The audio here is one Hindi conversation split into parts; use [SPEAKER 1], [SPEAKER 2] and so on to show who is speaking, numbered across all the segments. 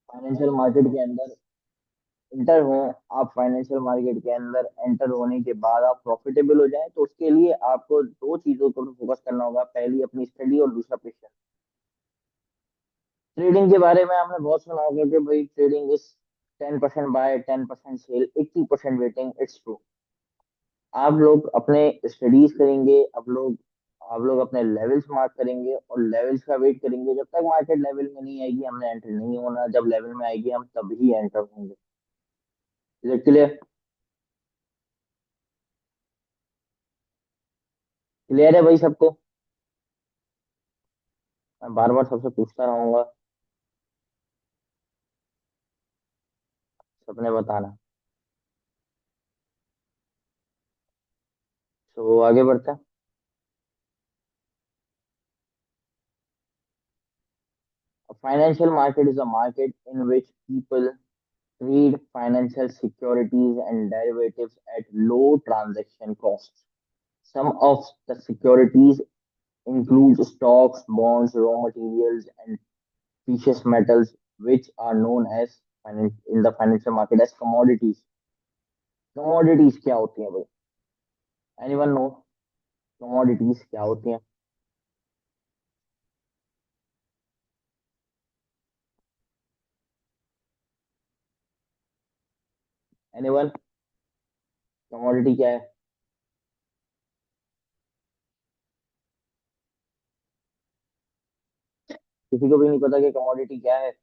[SPEAKER 1] फाइनेंशियल मार्केट के अंदर इंटर हो। आप फाइनेंशियल मार्केट के अंदर एंटर होने के बाद आप प्रॉफिटेबल हो जाए, तो उसके लिए आपको दो चीजों पर फोकस करना होगा। पहली अपनी स्टडी और दूसरा पेशेंस। ट्रेडिंग के बारे में आपने बहुत सुना होगा कि भाई trading is 10% buy 10% sell 80% waiting. It's true. आप लोग अपने स्टडीज करेंगे, आप लोग अपने लेवल्स मार्क करेंगे और लेवल्स का वेट करेंगे। जब तक मार्केट लेवल में नहीं आएगी हमने एंटर नहीं होना, जब लेवल में आएगी हम तभी एंटर होंगे। क्लियर? क्लियर है भाई सबको? मैं बार बार सबसे पूछता रहूंगा, सबने बताना। तो आगे बढ़ते हैं। Financial market is a market in which people trade financial securities and derivatives at low transaction costs. Some of the securities include stocks, bonds, raw materials, and precious metals, which are known as in the financial market as commodities. Commodities क्या होती हैं भाई? Anyone know? Commodities क्या होती हैं? Anyone? Commodity क्या है? किसी को भी नहीं पता कि commodity क्या है?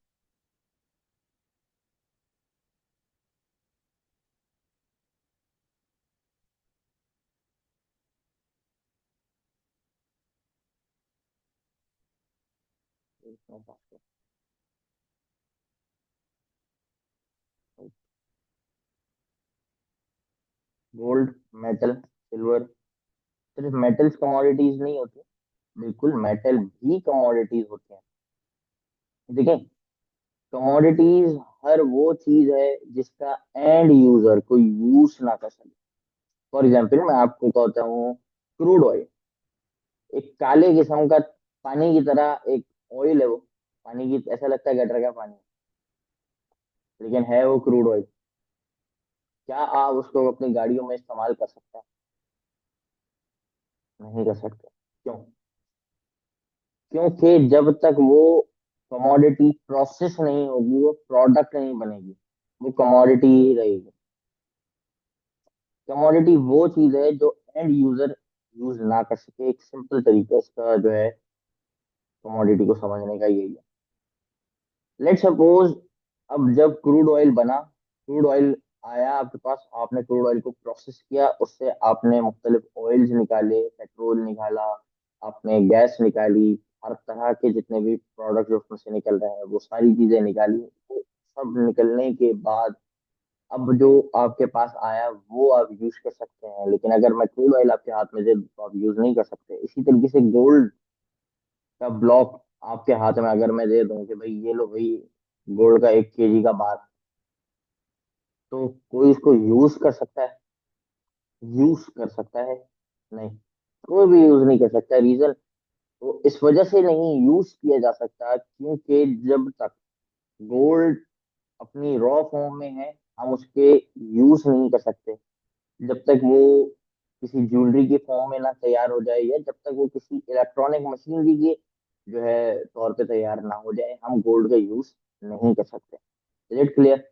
[SPEAKER 1] Gold, metal, silver. सिर्फ मेटल्स कमोडिटीज नहीं होती, बिल्कुल मेटल भी कमोडिटीज होते हैं। देखिए, कमोडिटीज हर वो चीज है जिसका एंड यूजर कोई यूज ना कर सके। फॉर एग्जाम्पल मैं आपको कहता हूँ, क्रूड ऑयल एक काले किस्म का पानी की तरह एक ऑयल है। वो पानी की ऐसा लगता है गटर का पानी, लेकिन है वो क्रूड ऑयल। क्या आप उसको अपनी गाड़ियों में इस्तेमाल कर सकते हैं? नहीं कर सकते। क्यों? क्योंकि जब तक वो कमोडिटी प्रोसेस नहीं होगी, वो प्रोडक्ट नहीं बनेगी, वो कमोडिटी ही रहेगी। कमोडिटी वो चीज है जो एंड यूजर यूज ना कर सके। एक सिंपल तरीका इसका जो है कमोडिटी को समझने का यही है। लेट सपोज, अब जब क्रूड ऑयल बना, क्रूड ऑयल आया आपके पास, आपने क्रूड ऑयल को प्रोसेस किया, उससे आपने मुख्तलिफ ऑयल्स निकाले, पेट्रोल निकाला, आपने गैस निकाली, हर तरह के जितने भी प्रोडक्ट जो उसमें से निकल रहे हैं वो सारी चीजें निकाली। वो सब निकलने के बाद अब जो आपके पास आया वो आप यूज कर सकते हैं। लेकिन अगर मैं क्रूड ऑयल आपके हाथ में दे दूं तो आप यूज नहीं कर सकते। इसी तरीके से गोल्ड का ब्लॉक आपके हाथ में अगर मैं दे दूं कि भाई ये लो भाई, गोल्ड का 1 केजी का बार, तो कोई इसको यूज कर सकता है? यूज कर सकता है? नहीं, कोई भी यूज नहीं कर सकता। रीजन तो इस वजह से नहीं यूज किया जा सकता क्योंकि जब तक गोल्ड अपनी रॉ फॉर्म में है हम उसके यूज नहीं कर सकते। जब तक वो किसी ज्वेलरी के फॉर्म में ना तैयार हो जाए, या जब तक वो किसी इलेक्ट्रॉनिक मशीनरी के जो है तौर पे तैयार ना हो जाए, हम गोल्ड का यूज नहीं कर सकते। Is it clear?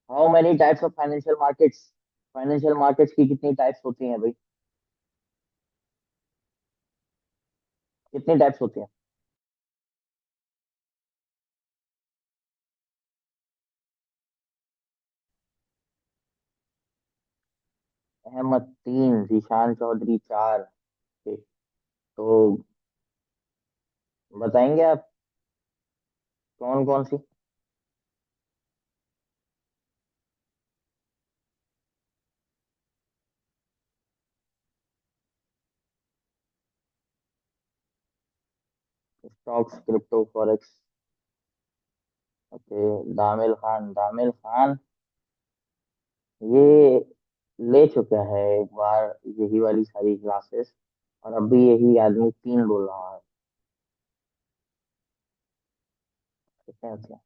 [SPEAKER 1] How many types of financial markets? Financial markets की कितनी टाइप्स होती हैं भाई? कितनी टाइप्स होती हैं? अहमद 3, जीशान चौधरी 4। तो बताएंगे आप कौन कौन सी? Stocks, crypto, forex. Okay. Damil Khan, Damil Khan, ये ले चुका है एक बार यही वाली सारी क्लासेस, और अभी यही आदमी तीन बोल रहा है। ठीक है मतलब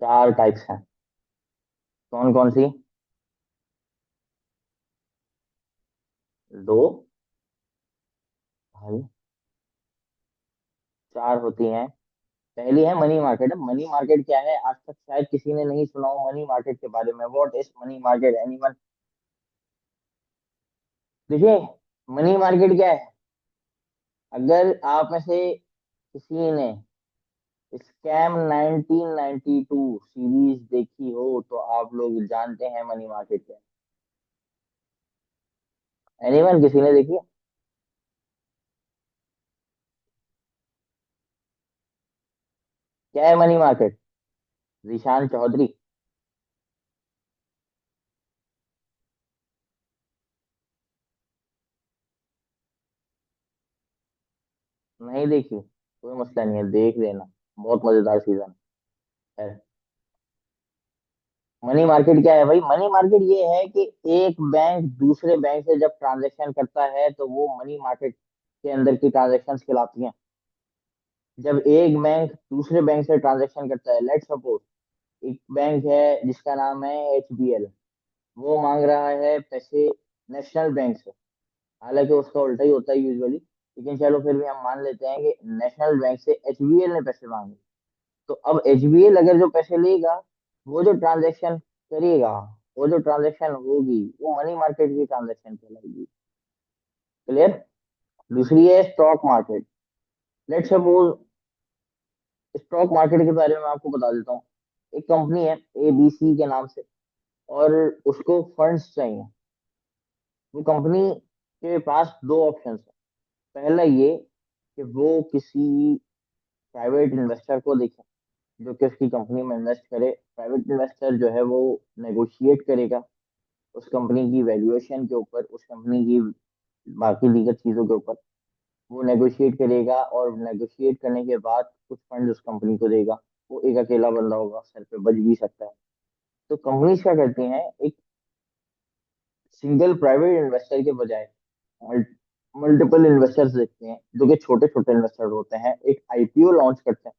[SPEAKER 1] चार टाइप्स हैं। कौन कौन सी? दो? भाई, चार होती हैं। पहली है मनी मार्केट। मनी मार्केट क्या है, आज तक शायद किसी ने नहीं सुना हो मनी मार्केट के बारे में। What is money market, anyone? देखिए, मनी मार्केट क्या है, अगर आप में से किसी ने स्कैम 1992 सीरीज देखी हो तो आप लोग जानते हैं मनी मार्केट क्या है। एनीवन, किसी ने देखी है? क्या है मनी मार्केट? जीशान चौधरी। नहीं देखी? कोई मसला नहीं है, देख लेना। बहुत मजेदार सीजन है। मनी मार्केट क्या है भाई? मनी मार्केट ये है कि एक बैंक दूसरे बैंक से जब ट्रांजैक्शन करता है तो वो मनी मार्केट के अंदर की ट्रांजैक्शन कहलाती हैं। जब एक बैंक दूसरे बैंक से ट्रांजैक्शन करता है, लेट सपोज एक बैंक है जिसका नाम है HBL, वो मांग रहा है पैसे नेशनल बैंक से। हालांकि उसका उल्टा ही होता है यूजुअली, लेकिन चलो फिर भी हम मान लेते हैं कि नेशनल बैंक से HBL ने पैसे मांगे। तो अब HBL अगर जो पैसे लेगा, वो जो ट्रांजैक्शन करेगा, वो जो ट्रांजैक्शन होगी वो मनी मार्केट की ट्रांजैक्शन कहलाएगी। क्लियर? दूसरी है stock market. Let suppose, stock market के बारे में आपको बता देता हूँ। एक कंपनी है ABC के नाम से, और उसको फंड्स चाहिए। वो कंपनी के पास दो ऑप्शन है। पहला ये कि वो किसी प्राइवेट इन्वेस्टर को देखे जो कि उसकी कंपनी में इन्वेस्ट करे। प्राइवेट इन्वेस्टर जो है वो नेगोशिएट करेगा उस कंपनी की वैल्यूएशन के ऊपर, उस कंपनी की बाकी दीगर चीजों के ऊपर। वो नेगोशिएट करेगा और नेगोशिएट करने के बाद कुछ फंड उस कंपनी को देगा। वो एक अकेला बंदा होगा, सर पे बच भी सकता है। तो कंपनीज क्या करती हैं, एक सिंगल प्राइवेट इन्वेस्टर के बजाय मल्टीपल इन्वेस्टर्स देखते हैं, जो कि छोटे छोटे इन्वेस्टर होते हैं। एक IPO लॉन्च करते हैं,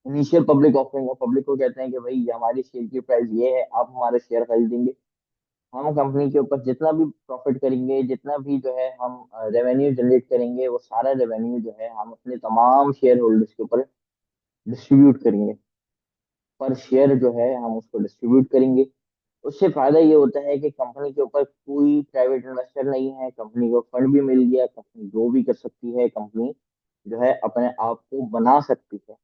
[SPEAKER 1] इनिशियल पब्लिक ऑफरिंग। और पब्लिक को कहते हैं कि भाई ये हमारी शेयर की प्राइस ये है, आप हमारे शेयर खरीदेंगे। हम कंपनी के ऊपर जितना भी प्रॉफिट करेंगे, जितना भी जो है हम रेवेन्यू जनरेट करेंगे, वो सारा रेवेन्यू जो है हम अपने तमाम शेयर होल्डर्स के ऊपर डिस्ट्रीब्यूट करेंगे। पर शेयर जो है हम उसको डिस्ट्रीब्यूट करेंगे। उससे फायदा ये होता है कि कंपनी के ऊपर कोई प्राइवेट इन्वेस्टर नहीं है, कंपनी को फंड भी मिल गया, कंपनी ग्रो भी कर सकती है, कंपनी जो है अपने आप को बना सकती है।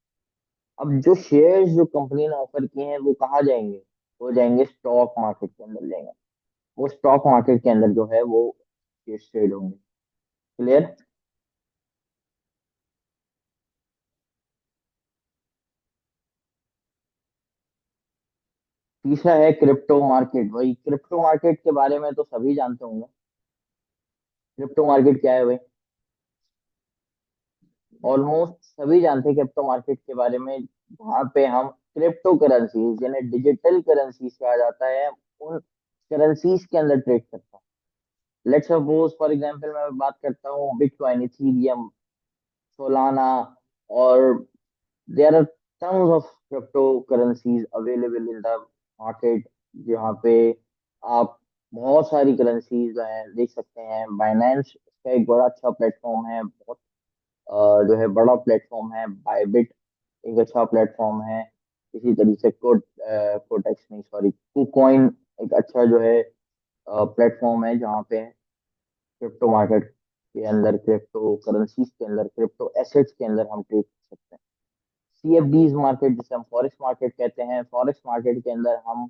[SPEAKER 1] अब जो शेयर्स जो कंपनी ने ऑफर किए हैं वो कहाँ जाएंगे? वो जाएंगे स्टॉक मार्केट के अंदर जाएंगे। वो स्टॉक मार्केट के अंदर जो है वो शेयर्स ट्रेड होंगे। क्लियर? तीसरा है क्रिप्टो मार्केट। भाई क्रिप्टो मार्केट के बारे में तो सभी जानते होंगे। क्रिप्टो मार्केट क्या है भाई? ऑलमोस्ट सभी जानते हैं क्रिप्टो मार्केट के बारे में, जहाँ पे हम क्रिप्टो करेंसीज जिन्हें डिजिटल करेंसीज कहा जाता है, उन करेंसीज के अंदर ट्रेड करता है। लेट्स सपोज फॉर एग्जांपल मैं बात करता हूँ बिटकॉइन, इथीरियम, सोलाना, और there are tons of cryptocurrencies available in the market, जहाँ पे आप बहुत सारी करेंसीज जो है देख सकते हैं। बाइनेंस इसका एक बड़ा अच्छा प्लेटफॉर्म है, बहुत जो है बड़ा प्लेटफॉर्म है। बायबिट एक अच्छा प्लेटफॉर्म है। इसी तरीके से कोटेक्स नहीं, सॉरी, कुकॉइन एक अच्छा जो है प्लेटफॉर्म है, जहाँ पे क्रिप्टो मार्केट के अंदर, क्रिप्टो करेंसीज के अंदर, क्रिप्टो एसेट्स के अंदर हम ट्रेड कर सकते हैं। CFDs मार्केट जिसे हम फॉरेक्स मार्केट कहते हैं, फॉरेक्स मार्केट के अंदर हम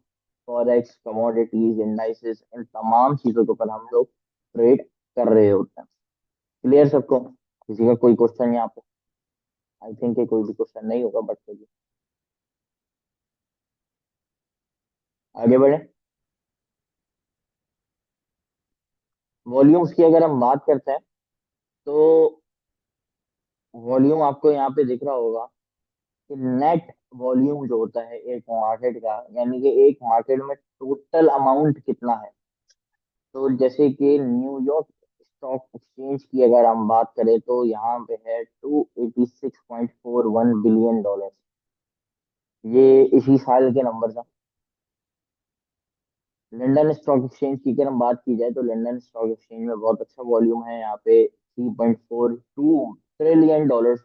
[SPEAKER 1] फॉरेक्स, कमोडिटीज, इंडाइसेस, इन तमाम चीजों के ऊपर हम लोग ट्रेड कर रहे होते हैं। क्लियर सबको? किसी का कोई क्वेश्चन यहाँ पे? आई थिंक कोई भी क्वेश्चन नहीं होगा, बट चलिए आगे बढ़े। वॉल्यूम्स की अगर हम बात करते हैं तो वॉल्यूम आपको यहाँ पे दिख रहा होगा। कि नेट वॉल्यूम जो होता है एक मार्केट का, यानी कि एक मार्केट में टोटल अमाउंट कितना है। तो जैसे कि न्यूयॉर्क स्टॉक एक्सचेंज की अगर हम बात करें तो यहाँ पे है 286.41 बिलियन डॉलर। ये इसी साल के नंबर था। लंदन स्टॉक एक्सचेंज की अगर हम बात की जाए तो लंदन स्टॉक एक्सचेंज में बहुत अच्छा वॉल्यूम है, यहाँ पे 3.42 trillion dollar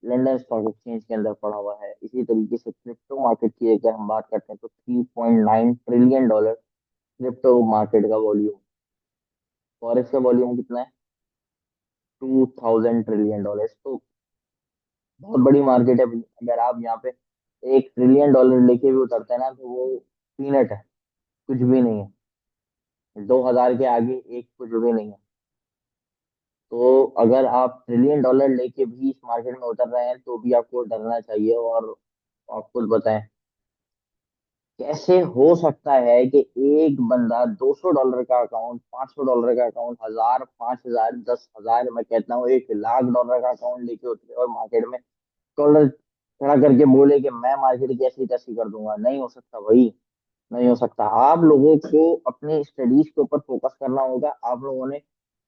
[SPEAKER 1] London stock exchange के अंदर पड़ा हुआ है। इसी तरीके से क्रिप्टो मार्केट की अगर हम बात करते हैं तो 3.9 ट्रिलियन डॉलर क्रिप्टो मार्केट का वॉल्यूम। फॉरेक्स का वॉल्यूम कितना है? 2000 ट्रिलियन डॉलर। तो बहुत बड़ी मार्केट है भाई। अगर आप यहाँ पे 1 ट्रिलियन डॉलर लेके भी उतरते हैं ना तो वो पीनट है, कुछ भी नहीं है। 2000 के आगे एक कुछ भी नहीं है। तो अगर आप ट्रिलियन डॉलर लेके भी इस मार्केट में उतर रहे हैं तो भी आपको डरना चाहिए। और आप खुद बताएं, कैसे हो सकता है कि एक बंदा $200 का अकाउंट, $500 का अकाउंट, 1000, 5000, 10,000, मैं कहता हूँ $1,00,000 का अकाउंट लेके उतरे और मार्केट में डॉलर खड़ा करके बोले कि मैं मार्केट की ऐसी तैसी कर दूंगा? नहीं हो सकता भाई, नहीं हो सकता। आप लोगों को अपनी स्टडीज के ऊपर फोकस करना होगा। आप लोगों ने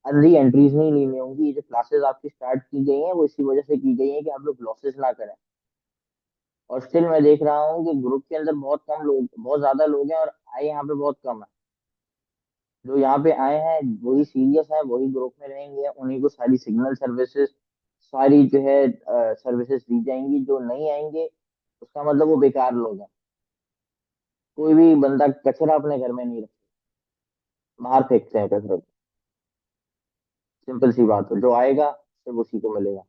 [SPEAKER 1] अंधी एंट्रीज नहीं लेनी होंगी। ये जो क्लासेस आपकी स्टार्ट की गई हैं वो इसी वजह से की गई है कि आप लोग लॉसेस ना करें। और स्टिल मैं देख रहा हूँ कि ग्रुप के अंदर बहुत कम लोग, बहुत ज्यादा लोग हैं और आए यहाँ पे बहुत कम है। जो यहाँ पे आए हैं वही सीरियस है, वही ग्रुप में रहेंगे, उन्हीं को सारी सिग्नल सर्विसेज, सारी जो है सर्विसेज दी जाएंगी। जो नहीं आएंगे उसका मतलब वो बेकार लोग हैं। कोई भी बंदा कचरा अपने घर में नहीं रखता, बाहर फेंकते हैं कचरा। सिंपल सी बात है, जो आएगा सिर्फ उसी को मिलेगा।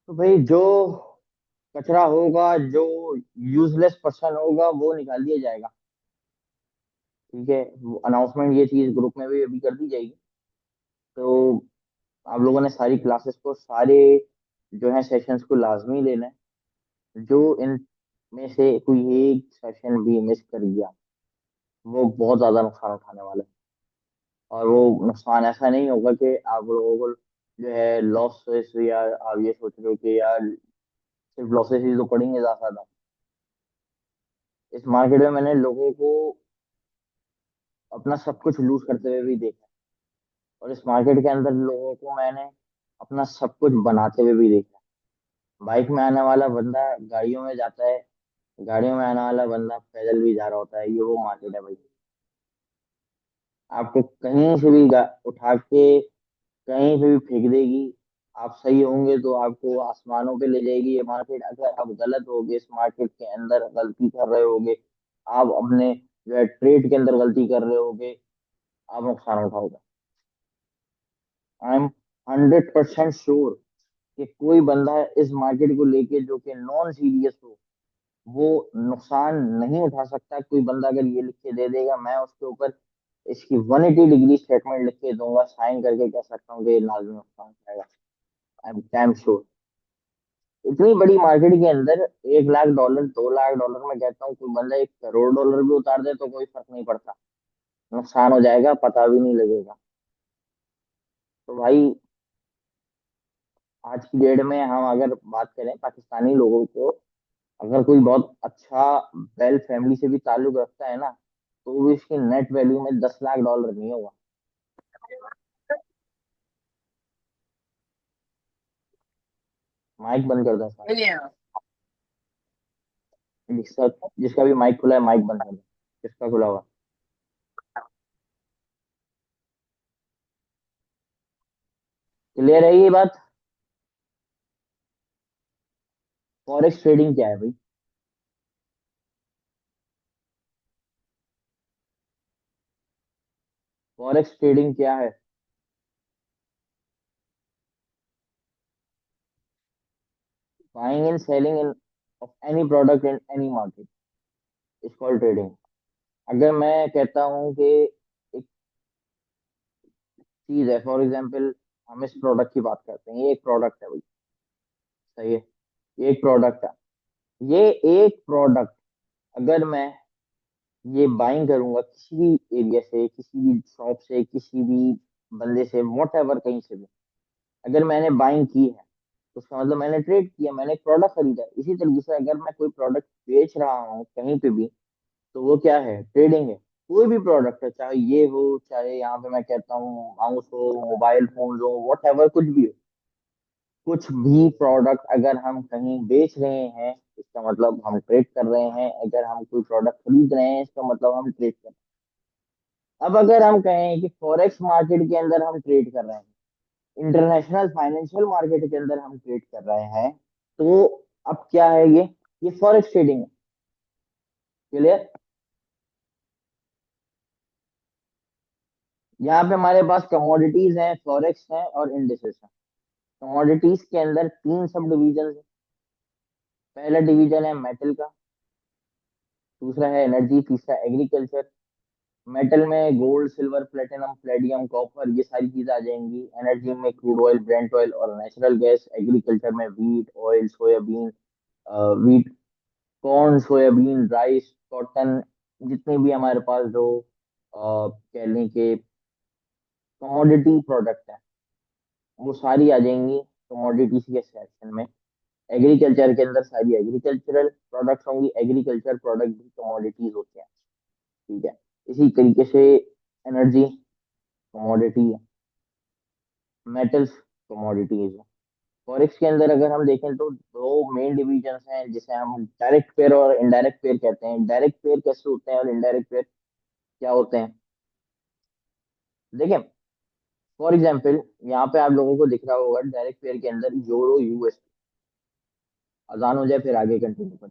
[SPEAKER 1] तो भाई जो कचरा होगा, जो यूजलेस पर्सन होगा वो निकाल दिया जाएगा। ठीक है, वो अनाउंसमेंट ये चीज ग्रुप में भी अभी कर दी जाएगी। तो आप लोगों ने सारी क्लासेस को, सारे जो है सेशंस को लाजमी लेना है। जो इन में से कोई एक सेशन भी मिस कर गया वो बहुत ज्यादा नुकसान उठाने वाला है। और वो नुकसान ऐसा नहीं होगा कि आप लोगों को जो है लॉसेस, या आप ये सोच रहे हो कि यार सिर्फ लॉसेस ही तो पड़ेंगे ज्यादा। इस मार्केट में मैंने लोगों को अपना सब कुछ लूज करते हुए भी देखा है। और इस मार्केट के अंदर लोगों को मैंने अपना सब कुछ बनाते हुए भी देखा है। बाइक में आने वाला बंदा गाड़ियों में जाता है, गाड़ियों में आने वाला बंदा पैदल भी जा रहा होता है। ये वो मार्केट है भाई। आपको कहीं से भी उठा के कहीं पे भी फेंक देगी। आप सही होंगे तो आपको आसमानों पे ले जाएगी ये मार्केट। अगर आप गलत होगे, इस मार्केट के अंदर गलती कर रहे होगे, आप अपने जो है ट्रेड के अंदर गलती कर रहे होगे, आप नुकसान उठाओगे। आई एम 100% श्योर कि कोई बंदा इस मार्केट को लेके जो कि नॉन सीरियस हो वो नुकसान नहीं उठा सकता। कोई बंदा अगर ये लिख के दे देगा, मैं उसके ऊपर इसकी 180 डिग्री स्टेटमेंट लिख के दूंगा, साइन करके कह सकता हूँ कि ये लाजमी नुकसान उठाएगा। I am damn sure. इतनी बड़ी मार्केट के अंदर $1,00,000, $2,00,000, मैं कहता हूँ कोई बंदा $1 करोड़ भी उतार दे तो कोई फर्क नहीं पड़ता। नुकसान हो जाएगा, पता भी नहीं लगेगा। तो भाई आज की डेट में हम अगर बात करें पाकिस्तानी लोगों को, अगर कोई बहुत अच्छा वेल फैमिली से भी ताल्लुक रखता है ना तो भी उसकी नेट वैल्यू में $10,00,000 नहीं होगा। माइक बंद कर दो सारे। जिसका जिसका भी माइक खुला है, माइक बंद कर दो। किसका खुला हुआ? क्लियर है ये बात? फॉरेक्स ट्रेडिंग क्या है भाई? फॉरेक्स ट्रेडिंग क्या है? Buying and selling in of any product in any market is called trading. अगर मैं कहता हूँ कि एक चीज है, फॉर एग्जांपल हम इस प्रोडक्ट की बात करते हैं, ये एक प्रोडक्ट है भाई। सही है, ये एक प्रोडक्ट है। ये एक प्रोडक्ट, अगर मैं ये बाइंग करूंगा किसी भी एरिया से, किसी भी शॉप से, किसी भी बंदे से, वॉट एवर, कहीं से भी, अगर मैंने बाइंग की है तो उसका मतलब मैंने ट्रेड किया, मैंने एक प्रोडक्ट खरीदा है। इसी तरीके से अगर मैं कोई प्रोडक्ट बेच रहा हूँ कहीं पे भी, तो वो क्या है? ट्रेडिंग है। कोई भी प्रोडक्ट है, चाहे ये हो, चाहे यहाँ पे मैं कहता हूँ माउस हो, मोबाइल फोन हो, वॉट एवर, कुछ भी हो, कुछ भी प्रोडक्ट अगर हम कहीं बेच रहे हैं, इसका मतलब हम ट्रेड कर रहे हैं। अगर हम कोई प्रोडक्ट खरीद रहे हैं, इसका मतलब हम ट्रेड कर रहे हैं। अब अगर हम कहें कि फॉरेक्स मार्केट के अंदर हम ट्रेड कर रहे हैं, इंटरनेशनल फाइनेंशियल मार्केट के अंदर हम ट्रेड कर रहे हैं, तो अब क्या है ये फॉरेक्स ट्रेडिंग है। क्लियर? यहाँ पे हमारे पास कमोडिटीज हैं, फॉरेक्स हैं और इंडिसेस हैं। कमोडिटीज के अंदर तीन सब डिवीजन है। पहला डिवीजन है मेटल का, दूसरा है एनर्जी, तीसरा एग्रीकल्चर। मेटल में gold, silver, platinum, Palladium, copper, ये सारी चीजें आ जाएंगी। एनर्जी में क्रूड ऑयल, ब्रेंट ऑयल और नेचुरल गैस। एग्रीकल्चर में wheat, oil, soybean, wheat, corn, soybean, rice, cotton, जितने भी हमारे पास जो कह लें कि कमोडिटी प्रोडक्ट है, वो सारी आ जाएंगी कमोडिटीज के सेक्शन में। एग्रीकल्चर के अंदर सारी एग्रीकल्चरल प्रोडक्ट्स होंगी। एग्रीकल्चर प्रोडक्ट भी कमोडिटीज होते हैं। ठीक है? इसी तरीके से एनर्जी कमोडिटी है, मेटल्स कमोडिटीज है। फॉरेक्स के अंदर अगर हम देखें तो दो मेन डिविजन्स हैं, जिसे हम डायरेक्ट पेयर और इनडायरेक्ट पेयर कहते हैं। डायरेक्ट पेयर कैसे होते हैं और इनडायरेक्ट पेयर क्या होते हैं? देखिए, फॉर एग्जाम्पल यहाँ पे आप लोगों को दिख रहा होगा डायरेक्ट पेयर के अंदर यूरो यूएस। अजान हो जाए फिर आगे कंटिन्यू।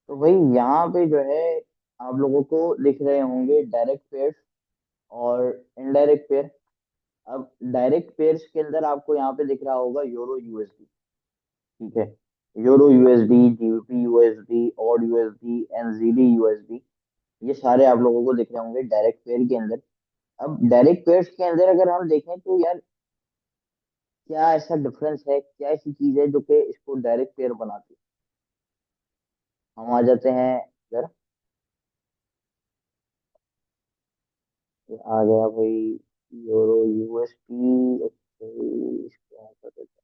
[SPEAKER 1] तो भाई यहाँ पे जो है आप लोगों को दिख रहे होंगे डायरेक्ट पेयर्स और इनडायरेक्ट पेयर। अब डायरेक्ट पेयर्स के अंदर आपको यहाँ पे दिख रहा होगा यूरो यूएसडी। ठीक है, euro USD, GBP USD, AUD USD, NZD USD, ये सारे आप लोगों को दिख रहे होंगे डायरेक्ट पेयर के अंदर। अब डायरेक्ट पेयर्स के अंदर अगर हम देखें तो यार क्या ऐसा डिफरेंस है, क्या ऐसी चीज है जो कि इसको डायरेक्ट पेयर बनाती है। हम आ जाते हैं इधर, ये आ गया भाई यूरो यूएसडी। ओके, इसको यहाँ कर देते हैं।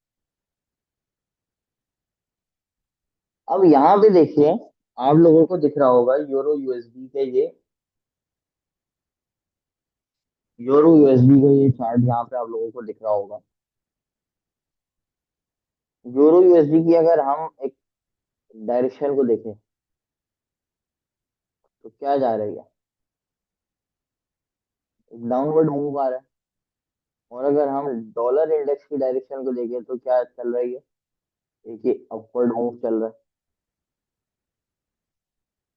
[SPEAKER 1] अब यहाँ पे देखिए, आप लोगों को दिख रहा होगा यूरो यूएसडी के ये, यूरो यूएसडी का ये चार्ट यहाँ पे आप लोगों को दिख रहा होगा। यूरो यूएसडी की अगर हम एक डायरेक्शन को देखें तो क्या जा रही है, एक डाउनवर्ड मूव आ रहा है। और अगर हम डॉलर इंडेक्स की डायरेक्शन को देखें तो क्या चल रही है, एक ही अपवर्ड मूव चल रहा है।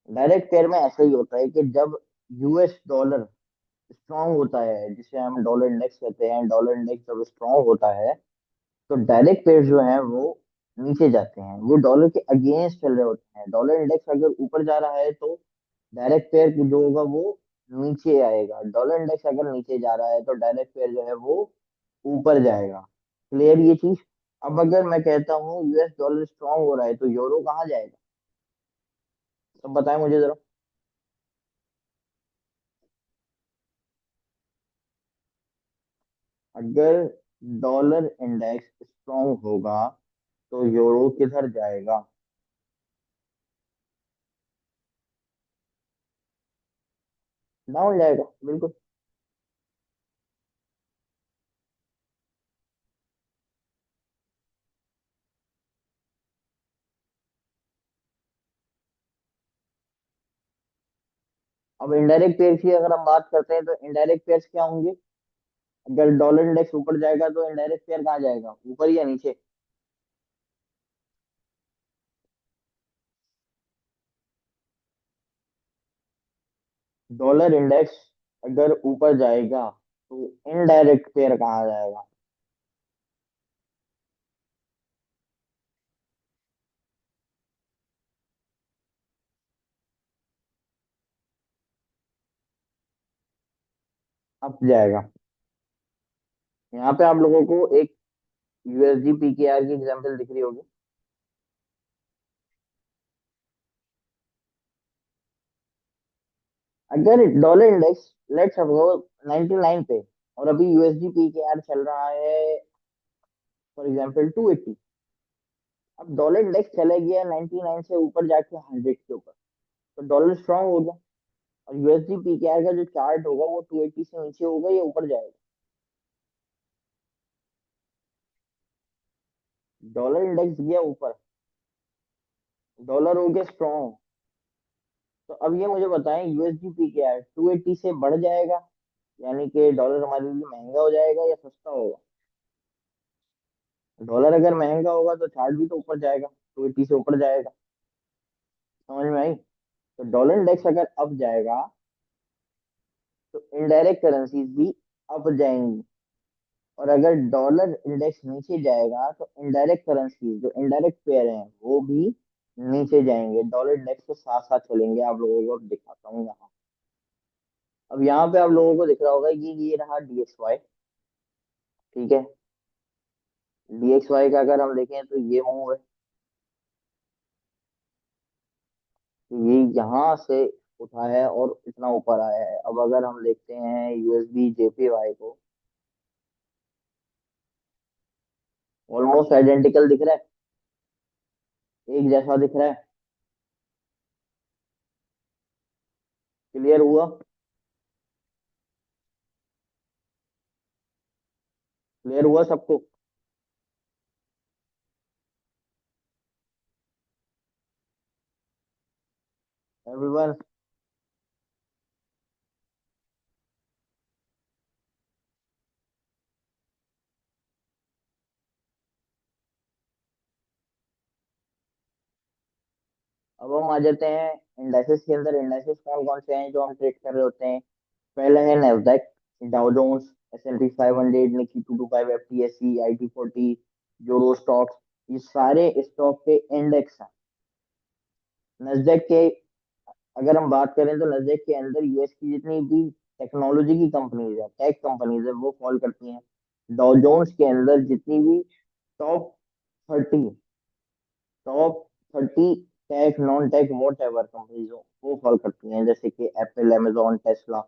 [SPEAKER 1] डायरेक्ट पेयर में ऐसा ही होता है कि जब यूएस डॉलर स्ट्रांग होता है, जिसे हम डॉलर इंडेक्स कहते हैं, डॉलर इंडेक्स जब स्ट्रांग होता है तो डायरेक्ट पेयर जो है वो नीचे जाते हैं, वो डॉलर के अगेंस्ट चल रहे होते हैं। डॉलर इंडेक्स अगर ऊपर जा रहा है तो डायरेक्ट पेयर जो होगा वो नीचे आएगा। डॉलर इंडेक्स अगर नीचे जा रहा है तो डायरेक्ट पेयर जो है वो ऊपर जाएगा। क्लियर ये चीज। अब अगर मैं कहता हूँ यूएस डॉलर स्ट्रांग हो रहा है तो यूरो कहाँ जाएगा, सब बताएं मुझे जरा। अगर डॉलर इंडेक्स स्ट्रांग होगा तो यूरो किधर जाएगा, डाउन जाएगा बिल्कुल। अब इनडायरेक्ट पेयर की अगर हम बात करते हैं तो इनडायरेक्ट पेयर्स क्या होंगे। अगर डॉलर इंडेक्स ऊपर जाएगा तो इनडायरेक्ट पेयर कहाँ जाएगा, ऊपर या नीचे। डॉलर इंडेक्स अगर ऊपर जाएगा तो इनडायरेक्ट पेयर कहाँ जाएगा। अप जाएगा। यहाँ पे आप लोगों को एक यूएसडी पीकेआर की एग्जांपल दिख रही होगी। अगर डॉलर इंडेक्स लेट्स सपोज 99 पे और अभी यूएसडी पीकेआर चल रहा है फॉर एग्जांपल 280, अब डॉलर इंडेक्स चले गया 99 से ऊपर जाके 100 के ऊपर, तो डॉलर स्ट्रांग हो गया। और यूएसडी पीकेआर का जो चार्ट होगा वो 280 से नीचे होगा या ऊपर जाएगा। डॉलर इंडेक्स गया ऊपर, डॉलर हो गया स्ट्रांग। तो अब ये मुझे बताएं यूएसडी पीकेआर 280 से बढ़ जाएगा, यानी कि डॉलर हमारे लिए महंगा हो जाएगा या सस्ता होगा। डॉलर अगर महंगा होगा तो चार्ट भी तो ऊपर जाएगा, 280 से ऊपर जाएगा। समझ में आई। तो डॉलर इंडेक्स अगर अप जाएगा तो इनडायरेक्ट करेंसीज भी अप जाएंगी। और अगर डॉलर इंडेक्स नीचे जाएगा तो इनडायरेक्ट करेंसी जो इनडायरेक्ट पेयर हैं वो भी नीचे जाएंगे, डॉलर इंडेक्स के साथ साथ चलेंगे। आप लोगों को दिखाता हूँ यहाँ। अब यहाँ पे आप लोगों को दिख रहा होगा कि ये रहा डीएक्सवाई। ठीक है, डीएक्सवाई का अगर हम देखें तो ये मूव है। ये यहाँ से उठा है और इतना ऊपर आया है। अब अगर हम देखते हैं यूएसडी जेपीवाई को, ऑलमोस्ट आइडेंटिकल दिख रहा है, एक जैसा दिख रहा है। क्लियर हुआ? क्लियर हुआ सबको? एवरीवन? अब हम आ जाते हैं इंडाइसेस के अंदर। इंडाइसेस कौन कौन से हैं जो हम ट्रेड कर रहे होते हैं? पहला है Nasdaq, Dow Jones, S&P 500, Nifty 225, FTSE, IT 40, Euro Stoxx. ये सारे स्टॉक के इंडेक्स हैं। नैस्डैक के अगर हम बात करें तो नैस्डैक के अंदर यूएस की जितनी भी टेक्नोलॉजी की कंपनीज है, टेक कंपनीज है, वो फॉल करती हैं। डाउ जोन्स के अंदर जितनी भी top 30, top 30 tech, non tech, whatever companies हो, वो फॉल करती हैं, जैसे कि एप्पल, amazon, टेस्ला।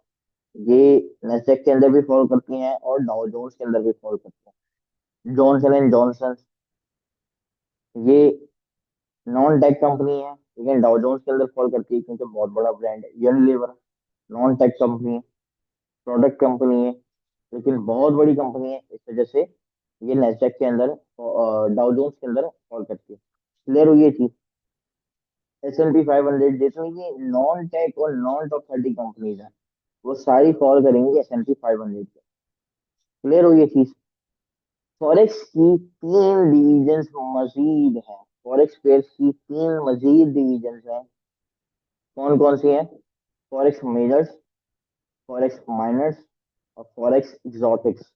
[SPEAKER 1] ये नेस्डेक के अंदर भी फॉल करती हैं और डाउ जोन्स के अंदर भी फॉल करती हैं। जॉनसन एंड जॉनसन, ये नॉन टेक कंपनी है, लेकिन डाउ जोन्स के अंदर फॉल करती है क्योंकि बहुत बड़ा ब्रांड है। यूनिलीवर नॉन टेक कंपनी है, प्रोडक्ट कंपनी है, लेकिन बहुत बड़ी कंपनी है, इस वजह से ये नेस्डेक के अंदर, डाउ जोन्स के अंदर फॉल करती है। क्लियर हुई ये चीज? S&P 500 जितनी भी नॉन टेक और नॉन टॉप 30 कंपनीज हैं, वो सारी फॉल करेंगी S&P 500 पे। क्लियर हुई ये चीज? फॉरेक्स की 3 डिवीजन मजीद हैं। फॉरेक्स पेयर्स की 3 मजीद डिवीजन हैं। कौन कौन सी हैं? फॉरेक्स मेजर्स, फॉरेक्स माइनर्स और फॉरेक्स एक्सोटिक्स।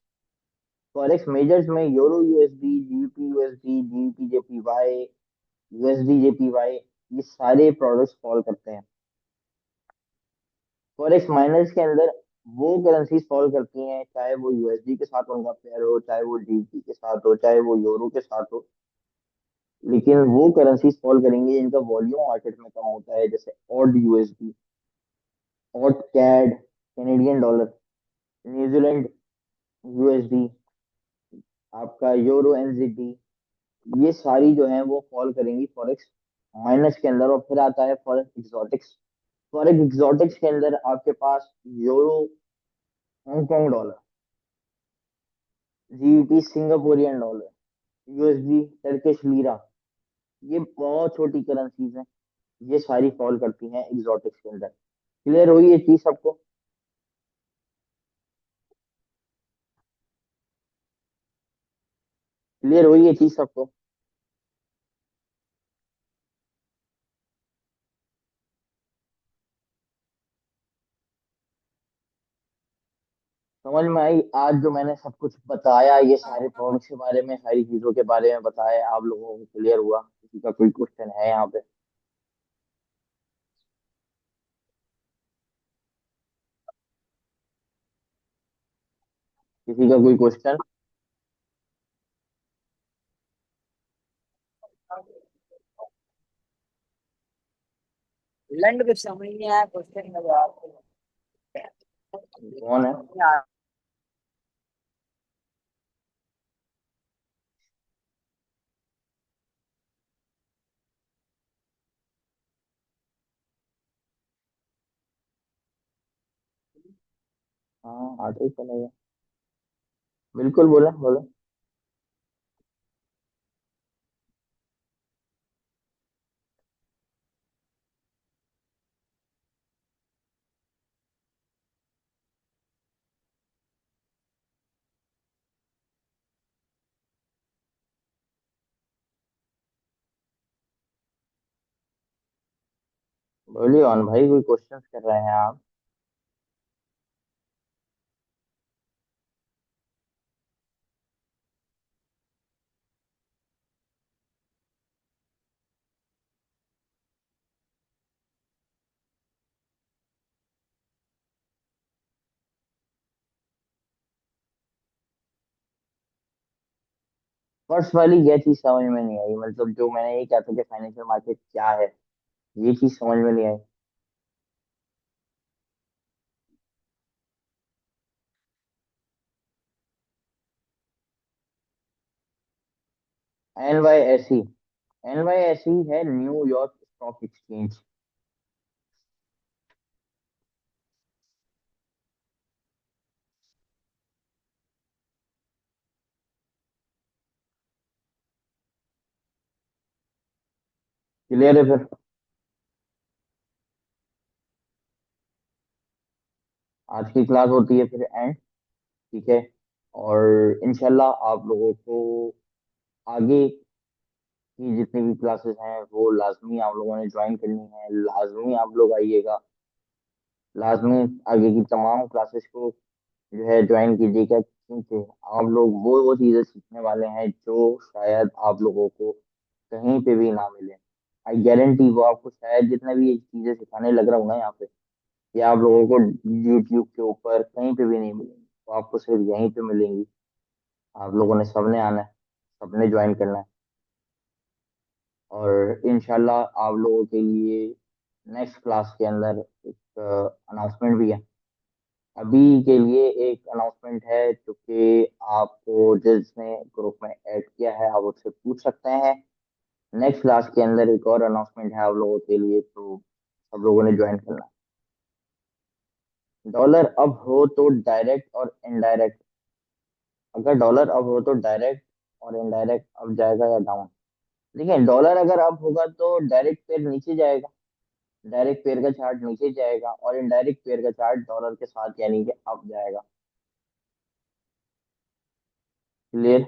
[SPEAKER 1] फॉरेक्स मेजर्स में euro USD, GBP USD, GBP JPY, USD JPY, ये सारे प्रोडक्ट्स फॉल करते हैं। फॉरेक्स माइनर्स के अंदर वो करेंसीज फॉलो करती हैं, चाहे वो यूएसडी के साथ उनका पेयर हो, चाहे वो जीबी के साथ हो, चाहे वो यूरो के साथ हो, लेकिन वो करेंसीज फॉलो करेंगे जिनका वॉल्यूम मार्केट में कम होता है, जैसे AUD USD, AUD CAD, Canadian dollar, New Zealand USD, आपका यूरो एनजीटी। ये सारी जो है वो फॉल करेंगी फॉरेक्स माइनस के अंदर। और फिर आता है फॉरेक्स एक्सोटिक्स। फॉरेक्स एक्सोटिक्स के अंदर आपके पास euro, Hong Kong dollar, GBP Singaporean dollar, USD Turkish lira, ये बहुत छोटी करेंसीज हैं, ये सारी फॉल करती हैं एग्जॉटिक्स के अंदर। क्लियर हुई ये चीज सबको? क्लियर हुई ये चीज सबको? समझ में आई आज जो मैंने सब कुछ बताया, ये सारे प्रोडक्ट्स के बारे में, सारी चीजों के बारे में बताया, आप लोगों को क्लियर हुआ? किसी का कोई क्वेश्चन है यहाँ पे? किसी का कोई क्वेश्चन?
[SPEAKER 2] लैंड कुछ समझ नहीं आया क्वेश्चन का जवाब।
[SPEAKER 1] कौन है? हाँ, आते ही चलेगा। बिल्कुल, बोले बोले। बोलिए ऑन भाई, कोई क्वेश्चंस कर रहे हैं आप? फर्स्ट वाली क्या चीज समझ में नहीं आई, मतलब जो मैंने ये कहा था कि फाइनेंशियल मार्केट क्या है, ये चीज समझ में नहीं आई। NYSE, NYSE है न्यूयॉर्क स्टॉक एक्सचेंज। क्लियर है फिर। आज की क्लास होती है फिर एंड। ठीक है। और इंशाल्लाह आप लोगों को आगे की जितनी भी क्लासेस हैं वो लाजमी आप लोगों ने ज्वाइन करनी है, लाजमी आप लोग आइएगा, लाजमी आगे की तमाम क्लासेस को जो है ज्वाइन कीजिएगा, क्योंकि आप लोग वो चीज़ें सीखने वाले हैं जो शायद आप लोगों को कहीं पे भी ना मिले। आई गारंटी वो आपको शायद जितना भी ये चीज़ें सिखाने लग रहा हूँ ना यहाँ पे, ये आप लोगों को यूट्यूब के ऊपर कहीं पे भी नहीं मिलेंगी, वो आपको सिर्फ यहीं पे मिलेंगी। आप लोगों ने सबने आना है, सबने ज्वाइन करना है। और इंशाल्लाह आप लोगों के लिए नेक्स्ट क्लास के अंदर एक अनाउंसमेंट भी है। अभी के लिए एक अनाउंसमेंट है जो कि आपको जिसने ग्रुप में ऐड किया है आप उससे पूछ सकते हैं। नेक्स्ट क्लास के अंदर एक और अनाउंसमेंट है आप लोगों के लिए, तो सब लोगों ने ज्वाइन करना है। डॉलर अप हो तो डायरेक्ट और इनडायरेक्ट, अगर डॉलर अप हो तो डायरेक्ट और इनडायरेक्ट अप जाएगा या डाउन। देखिए डॉलर अगर अप होगा तो डायरेक्ट पेयर नीचे जाएगा, डायरेक्ट पेयर का चार्ट नीचे जाएगा, और इनडायरेक्ट पेयर का चार्ट डॉलर के साथ यानी कि अप जाएगा। क्लियर।